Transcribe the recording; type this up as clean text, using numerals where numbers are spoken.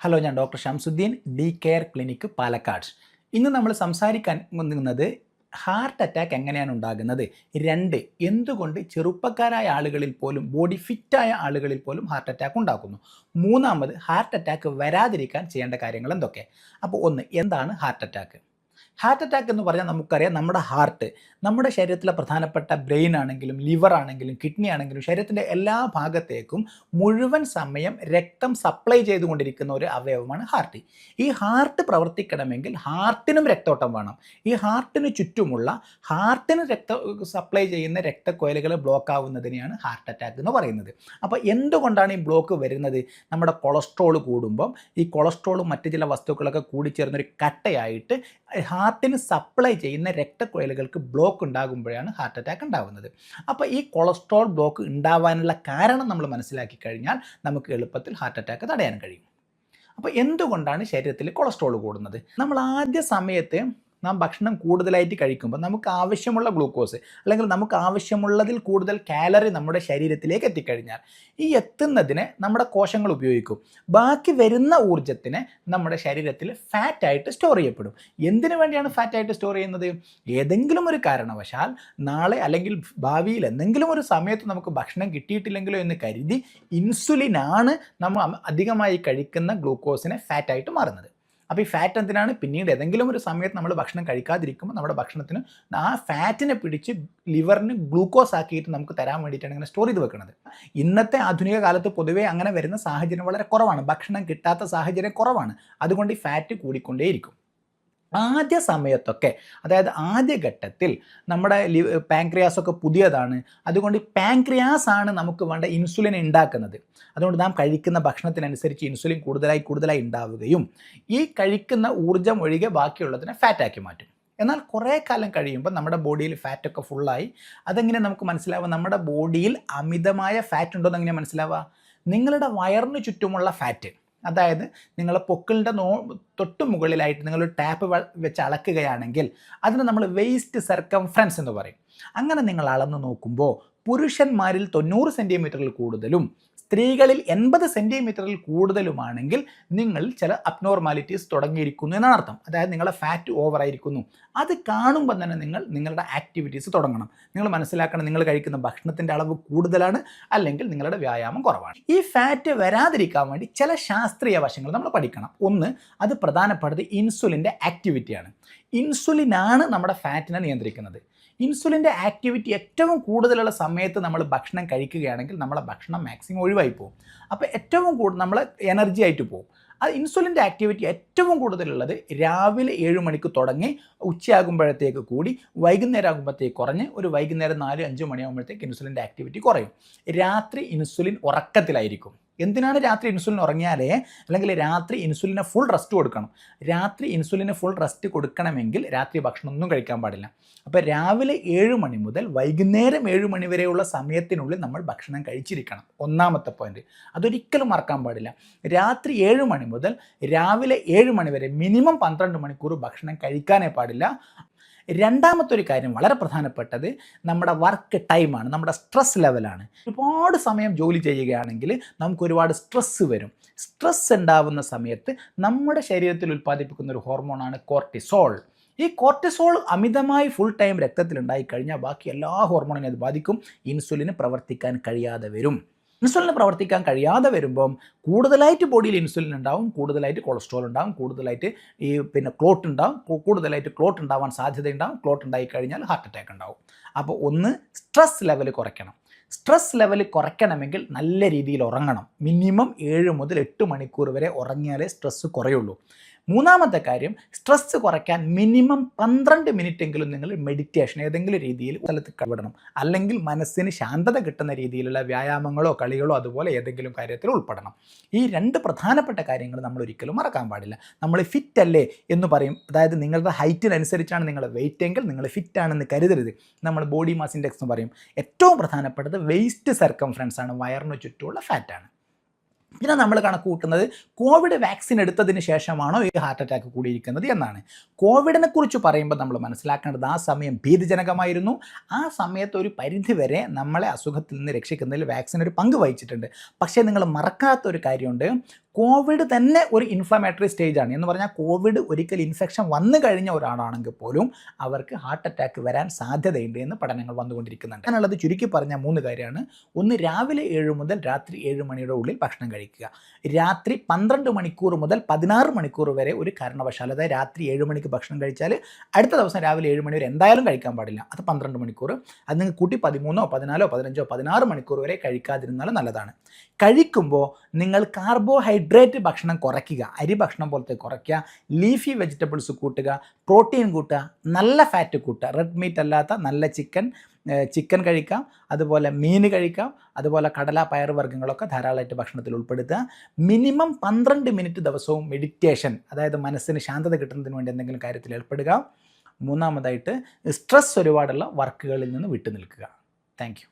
Hello, ഞാൻ doctor Shamsuddin, D care clinic, Palakkad. ഇന്ന് നമ്മൾ സംസാരിക്കാൻ പോകുന്നത് ഹാർട്ട് അറ്റാക്ക് എങ്ങനെയാണ് ഉണ്ടാകുന്നത്, രണ്ട്, എന്തുകൊണ്ട് ചെറുപ്പക്കാരായ ആളുകളിൽ പോലും ബോഡി ഫിറ്റായ ആളുകളിൽ പോലും ഹാർട്ട് അറ്റാക്ക് ഉണ്ടാക്കുന്നു, മൂന്നാമത് ഹാർട്ട് അറ്റാക്ക് വരാതിരിക്കാൻ ചെയ്യേണ്ട കാര്യങ്ങൾ എന്തൊക്കെ. അപ്പോൾ ഒന്ന്, എന്താണ് ഹാർട്ട് അറ്റാക്ക്? ഹാർട്ട് അറ്റാക്ക് എന്ന് പറഞ്ഞാൽ നമുക്കറിയാം, നമ്മുടെ ഹാർട്ട് നമ്മുടെ ശരീരത്തിലെ പ്രധാനപ്പെട്ട ബ്രെയിൻ ആണെങ്കിലും ലിവർ ആണെങ്കിലും കിഡ്നി ആണെങ്കിലും ശരീരത്തിൻ്റെ എല്ലാ ഭാഗത്തേക്കും മുഴുവൻ സമയം രക്തം സപ്ലൈ ചെയ്തുകൊണ്ടിരിക്കുന്ന ഒരു അവയവമാണ് ഹാർട്ട്. ഈ ഹാർട്ട് പ്രവർത്തിക്കണമെങ്കിൽ ഹാർട്ടിനും രക്തോട്ടം വേണം. ഈ ഹാർട്ടിന് ചുറ്റുമുള്ള ഹാർട്ടിന് സപ്ലൈ ചെയ്യുന്ന രക്തക്കൊയലുകൾ ബ്ലോക്ക് ആവുന്നതിനെയാണ് ഹാർട്ട് അറ്റാക്ക് എന്ന് പറയുന്നത്. അപ്പോൾ എന്തുകൊണ്ടാണ് ഈ ബ്ലോക്ക് വരുന്നത്? നമ്മുടെ കൊളസ്ട്രോൾ കൂടുമ്പം ഈ കൊളസ്ട്രോളും മറ്റു ചില വസ്തുക്കളൊക്കെ കൂടിച്ചേർന്നൊരു കട്ടയായിട്ട് ഹാർട്ടിന് സപ്ലൈ ചെയ്യുന്ന രക്തക്കൊയലുകൾക്ക് ബ്ലോക്ക് ഉണ്ടാകുമ്പോഴാണ് ഹാർട്ട് അറ്റാക്ക് ഉണ്ടാകുന്നത്. അപ്പോൾ ഈ കൊളസ്ട്രോൾ ബ്ലോക്ക് ഉണ്ടാവാനുള്ള കാരണം നമ്മൾ മനസ്സിലാക്കി കഴിഞ്ഞാൽ നമുക്ക് എളുപ്പത്തിൽ ഹാർട്ട് അറ്റാക്ക് തടയാൻ കഴിയും. അപ്പോൾ എന്തുകൊണ്ടാണ് ശരീരത്തിൽ കൊളസ്ട്രോൾ കൂടുന്നത്? നമ്മൾ ആദ്യ സമയത്ത് നാം ഭക്ഷണം കൂടുതലായിട്ട് കഴിക്കുമ്പോൾ നമുക്ക് ആവശ്യമുള്ള ഗ്ലൂക്കോസ് അല്ലെങ്കിൽ നമുക്ക് ആവശ്യമുള്ളതിൽ കൂടുതൽ കാലറി നമ്മുടെ ശരീരത്തിലേക്ക് എത്തിക്കഴിഞ്ഞാൽ ഈ എത്തുന്നതിനെ നമ്മുടെ കോശങ്ങൾ ഉപയോഗിക്കും. ബാക്കി വരുന്ന ഊർജ്ജത്തിനെ നമ്മുടെ ശരീരത്തിൽ ഫാറ്റായിട്ട് സ്റ്റോർ ചെയ്യപ്പെടും. എന്തിനു വേണ്ടിയാണ് ഫാറ്റായിട്ട് സ്റ്റോർ ചെയ്യുന്നത്? ഏതെങ്കിലും ഒരു കാരണവശാൽ നാളെ അല്ലെങ്കിൽ ഭാവിയിൽ എന്തെങ്കിലും ഒരു സമയത്ത് നമുക്ക് ഭക്ഷണം കിട്ടിയിട്ടില്ലെങ്കിലോ എന്ന് കരുതി ഇൻസുലിനാണ് നമ്മൾ അധികമായി കഴിക്കുന്ന ഗ്ലൂക്കോസിനെ ഫാറ്റായിട്ട് മാറുന്നത്. അപ്പോൾ ഈ ഫാറ്റ് എന്തിനാണ്? പിന്നീട് ഏതെങ്കിലും ഒരു സമയത്ത് നമ്മൾ ഭക്ഷണം കഴിക്കാതിരിക്കുമ്പോൾ നമ്മുടെ ഭക്ഷണത്തിന് ആ ഫാറ്റിനെ പിടിച്ച് ലിവറിന് ഗ്ലൂക്കോസ് ആക്കിയിട്ട് നമുക്ക് തരാൻ വേണ്ടിയിട്ടാണ് ഇങ്ങനെ സ്റ്റോർ ചെയ്ത് വെക്കുന്നത്. ഇന്നത്തെ ആധുനിക കാലത്ത് പൊതുവേ അങ്ങനെ വരുന്ന സാഹചര്യം വളരെ കുറവാണ്. ഭക്ഷണം കിട്ടാത്ത സാഹചര്യം കുറവാണ്. അതുകൊണ്ട് ഈ ഫാറ്റ് കൂടിക്കൊണ്ടേയിരിക്കും. ആദ്യ സമയത്തൊക്കെ, അതായത് ആദ്യഘട്ടത്തിൽ നമ്മുടെ പാൻക്രിയാസൊക്കെ പുതിയതാണ്. അതുകൊണ്ട് പാൻക്രിയാസ് ആണ് നമുക്ക് വേണ്ട ഇൻസുലിൻ ഉണ്ടാക്കുന്നത്. അതുകൊണ്ട് നാം കഴിക്കുന്ന ഭക്ഷണത്തിനനുസരിച്ച് ഇൻസുലിൻ കൂടുതലായി ഉണ്ടാവുകയും ഈ കഴിക്കുന്ന ഊർജ്ജം ഒഴികെ ബാക്കിയുള്ളതിനെ ഫാറ്റാക്കി മാറ്റും. എന്നാൽ കുറേ കാലം കഴിയുമ്പോൾ നമ്മുടെ ബോഡിയിൽ ഫാറ്റൊക്കെ ഫുള്ളായി. അതെങ്ങനെ നമുക്ക് മനസ്സിലാവുക? നമ്മുടെ ബോഡിയിൽ അമിതമായ ഫാറ്റ് ഉണ്ടോ എന്നെങ്ങനെ മനസ്സിലാവുക? നിങ്ങളുടെ വയറിന് ചുറ്റുമുള്ള ഫാറ്റ്, അതായത് നിങ്ങൾ പൊക്കിളിൻ്റെ തൊട്ട് മുകളിലായിട്ട് നിങ്ങളൊരു ടാപ്പ് വെച്ച് അളക്കുകയാണെങ്കിൽ അതിന് നമ്മൾ വെയ്സ്റ്റ് സർക്കംഫറൻസ് എന്ന് പറയും. അങ്ങനെ നിങ്ങൾ അളന്ന് നോക്കുമ്പോൾ പുരുഷന്മാരിൽ 90 സെൻറ്റിമീറ്ററിൽ കൂടുതലും സ്ത്രീകളിൽ 80 സെൻറ്റിമീറ്ററിൽ കൂടുതലുമാണെങ്കിൽ നിങ്ങൾ ചില അബ്നോർമാലിറ്റീസ് തുടങ്ങിയിരിക്കുന്നു എന്നാണ് അർത്ഥം. അതായത് നിങ്ങളുടെ ഫാറ്റ് ഓവറായിരിക്കുന്നു. അത് കാണുമ്പോൾ തന്നെ നിങ്ങളുടെ ആക്ടിവിറ്റീസ് തുടങ്ങണം. നിങ്ങൾ മനസ്സിലാക്കണം, നിങ്ങൾ കഴിക്കുന്ന ഭക്ഷണത്തിൻ്റെ അളവ് കൂടുതലാണ് അല്ലെങ്കിൽ നിങ്ങളുടെ വ്യായാമം കുറവാണ്. ഈ ഫാറ്റ് വരാതിരിക്കാൻ വേണ്ടി ചില ശാസ്ത്രീയ വശങ്ങൾ നമ്മൾ പഠിക്കണം. ഒന്ന്, അത് പ്രധാനപ്പെട്ടത് ഇൻസുലിൻ്റെ ആക്ടിവിറ്റിയാണ്. ഇൻസുലിനാണ് നമ്മുടെ ഫാറ്റിനെ നിയന്ത്രിക്കുന്നത്. ഇൻസുലിൻ്റെ ആക്ടിവിറ്റി ഏറ്റവും കൂടുതലുള്ള സമയത്ത് നമ്മൾ ഭക്ഷണം കഴിക്കുകയാണെങ്കിൽ നമ്മളെ ഭക്ഷണം മാക്സിമം ഒഴിവായി പോകും. അപ്പോൾ ഏറ്റവും കൂടുതൽ നമ്മൾ എനർജി ആയിട്ട് പോകും. അത് ഇൻസുലിൻ്റെ ആക്ടിവിറ്റി ഏറ്റവും കൂടുതലുള്ളത് രാവിലെ 7 മണിക്ക് തുടങ്ങി ഉച്ചയാകുമ്പോഴത്തേക്ക് കൂടി വൈകുന്നേരം ആകുമ്പോഴത്തേക്ക് കുറഞ്ഞ് ഒരു വൈകുന്നേരം 4-5 മണിയാകുമ്പോഴത്തേക്ക് ഇൻസുലിൻ്റെ ആക്ടിവിറ്റി കുറയും. രാത്രി ഇൻസുലിൻ ഉറക്കത്തിലായിരിക്കും. എന്തിനാണ് രാത്രി ഇൻസുലിൻ ഉറങ്ങിയാലേ, അല്ലെങ്കിൽ രാത്രി ഇൻസുലിന് ഫുൾ റെസ്റ്റ് കൊടുക്കണം. രാത്രി ഇൻസുലിന് ഫുൾ റെസ്റ്റ് കൊടുക്കണമെങ്കിൽ രാത്രി ഭക്ഷണമൊന്നും കഴിക്കാൻ പാടില്ല. അപ്പോൾ രാവിലെ 7 മണി മുതൽ വൈകുന്നേരം 7 മണി വരെയുള്ള സമയത്തിനുള്ളിൽ നമ്മൾ ഭക്ഷണം കഴിച്ചിരിക്കണം. ഒന്നാമത്തെ പോയിന്റ്, അതൊരിക്കലും മറക്കാൻ പാടില്ല. രാത്രി 7 മണി മുതൽ രാവിലെ 7 മണി വരെ മിനിമം 12 മണിക്കൂർ ഭക്ഷണം കഴിക്കാനേ പാടില്ല. രണ്ടാമത്തെ ഒരു കാര്യം വളരെ പ്രധാനപ്പെട്ടത് നമ്മുടെ വർക്ക് ടൈമാണ്, നമ്മുടെ സ്ട്രെസ് ലെവലാണ്. ഒരുപാട് സമയം ജോലി ചെയ്യുകയാണെങ്കിൽ നമുക്ക് ഒരുപാട് സ്ട്രെസ്സ് വരും. സ്ട്രെസ് ഉണ്ടാവുന്ന സമയത്ത് നമ്മുടെ ശരീരത്തിൽ ഉൽപ്പാദിപ്പിക്കുന്ന ഒരു ഹോർമോണാണ് കോർട്ടിസോൾ. ഈ കോർട്ടിസോൾ അമിതമായി ഫുൾ ടൈം രക്തത്തിലുണ്ടായി കഴിഞ്ഞാൽ ബാക്കി എല്ലാ ഹോർമോണിനെ അത് ബാധിക്കും. ഇൻസുലിന് പ്രവർത്തിക്കാൻ കഴിയാതെ വരും. ഇൻസുലിന് പ്രവർത്തിക്കാൻ കഴിയാതെ വരുമ്പം കൂടുതലായിട്ട് ബോഡിയിൽ ഇൻസുലിൻ ഉണ്ടാവും, കൂടുതലായിട്ട് കൊളസ്ട്രോൾ ഉണ്ടാവും, കൂടുതലായിട്ട് ക്ലോട്ട് ഉണ്ടാവും, കൂടുതലായിട്ട് ക്ലോട്ട് ഉണ്ടാവാൻ സാധ്യതയുണ്ടാവും. ക്ലോട്ട് ഉണ്ടായി കഴിഞ്ഞാൽ ഹാർട്ട് അറ്റാക്ക് ഉണ്ടാവും. അപ്പോൾ ഒന്ന്, സ്ട്രെസ് ലെവൽ കുറയ്ക്കണം. സ്ട്രെസ് ലെവൽ കുറയ്ക്കണമെങ്കിൽ നല്ല രീതിയിൽ ഉറങ്ങണം. മിനിമം 7 മുതൽ 8 മണിക്കൂർ വരെ ഉറങ്ങിയാലേ സ്ട്രെസ്സ് കുറയുള്ളൂ. മൂന്നാമത്തെ കാര്യം, സ്ട്രെസ്സ് കുറയ്ക്കാൻ മിനിമം 12 മിനിറ്റെങ്കിലും നിങ്ങൾ മെഡിറ്റേഷൻ ഏതെങ്കിലും രീതിയിൽ സ്ഥലത്ത് കവിടണം. അല്ലെങ്കിൽ മനസ്സിന് ശാന്തത കിട്ടുന്ന രീതിയിലുള്ള വ്യായാമങ്ങളോ കളികളോ അതുപോലെ ഏതെങ്കിലും കാര്യത്തിൽ ഉൾപ്പെടണം. ഈ 2 പ്രധാനപ്പെട്ട കാര്യങ്ങൾ നമ്മൾ ഒരിക്കലും മറക്കാൻ പാടില്ല. നമ്മൾ ഫിറ്റ് അല്ലേ എന്ന് പറയും, അതായത് നിങ്ങളുടെ ഹൈറ്റിനനുസരിച്ചാണ് നിങ്ങളുടെ വെയിറ്റ് എങ്കിൽ നിങ്ങൾ ഫിറ്റ് ആണെന്ന് കരുതരുത്. നമ്മൾ ബോഡി മാസ് ഇൻഡെക്സ് എന്ന് പറയും. ഏറ്റവും പ്രധാനപ്പെട്ടത് വെയ്സ്റ്റ് സർക്കംഫറൻസ് ആണ്, വയറിന് ചുറ്റുമുള്ള ഫാറ്റാണ്. പിന്നെ നമ്മൾ കണക്ക് കൂട്ടുന്നത് കോവിഡ് വാക്സിൻ എടുത്തതിന് ശേഷമാണോ ഈ ഹാർട്ട് അറ്റാക്ക് കൂടിയിരിക്കുന്നത് എന്നാണ്. കോവിഡിനെ കുറിച്ച് പറയുമ്പോൾ നമ്മൾ മനസ്സിലാക്കേണ്ടത് ആ സമയം ഭീതിജനകമായിരുന്നു. ആ സമയത്ത് ഒരു പരിധിവരെ നമ്മളെ അസുഖത്തിൽ നിന്ന് രക്ഷിക്കുന്നതിൽ വാക്സിൻ ഒരു പങ്ക് വഹിച്ചിട്ടുണ്ട്. പക്ഷേ നിങ്ങൾ മറക്കാത്തൊരു കാര്യമുണ്ട്, കോവിഡ് തന്നെ ഒരു ഇൻഫ്ലമേറ്ററി സ്റ്റേജാണ് എന്ന് പറഞ്ഞാൽ കോവിഡ് ഒരിക്കൽ ഇൻഫെക്ഷൻ വന്നു കഴിഞ്ഞ ഒരാളാണെങ്കിൽ പോലും അവർക്ക് ഹാർട്ട് അറ്റാക്ക് വരാൻ സാധ്യതയുണ്ട് എന്ന് പഠനങ്ങൾ വന്നുകൊണ്ടിരിക്കുന്നുണ്ട്. അങ്ങനെയുള്ളത് ചുരുക്കി പറഞ്ഞ 3 കാര്യമാണ്. ഒന്ന്, രാവിലെ 7 മുതൽ രാത്രി 7 മണിയുടെ ഉള്ളിൽ ഭക്ഷണം കഴിക്കുക. രാത്രി 12 മണിക്കൂർ മുതൽ 16 മണിക്കൂർ വരെ ഒരു കാരണവശാൽ, അതായത് രാത്രി 7 മണിക്ക് ഭക്ഷണം കഴിച്ചാൽ അടുത്ത ദിവസം രാവിലെ 7 മണി വരെ എന്തായാലും കഴിക്കാൻ പാടില്ല. അത് 12 മണിക്കൂർ. അത് നിങ്ങൾ കൂട്ടി 13, 14, 15, 16 മണിക്കൂർ വരെ കഴിക്കാതിരുന്നാൽ നല്ലതാണ്. കഴിക്കുമ്പോൾ നിങ്ങൾ കാർബോഹൈഡ്രേറ്റ് ഭക്ഷണം കുറയ്ക്കുക. അരി ഭക്ഷണം പോലത്തെ കുറയ്ക്കുക. ലീഫി വെജിറ്റബിൾസ് കൂട്ടുക. പ്രോട്ടീൻ കൂട്ടുക. നല്ല ഫാറ്റ് കൂട്ടുക. റെഡ് മീറ്റ് അല്ലാത്ത നല്ല ചിക്കൻ കഴിക്കാം. അതുപോലെ മീൻ കഴിക്കാം. അതുപോലെ കടല, പയർ വർഗ്ഗങ്ങളൊക്കെ ധാരാളമായിട്ട് ഭക്ഷണത്തിൽ ഉൾപ്പെടുത്തുക. മിനിമം 12 മിനിറ്റ് ദിവസവും മെഡിറ്റേഷൻ, അതായത് മനസ്സിന് ശാന്തത കിട്ടുന്നതിന് വേണ്ടി എന്തെങ്കിലും കാര്യത്തിൽ ഏർപ്പെടുക. മൂന്നാമതായിട്ട് സ്ട്രെസ് ഒരുപാടുള്ള വർക്കുകളിൽ നിന്ന് വിട്ടു നിൽക്കുക. Thank you.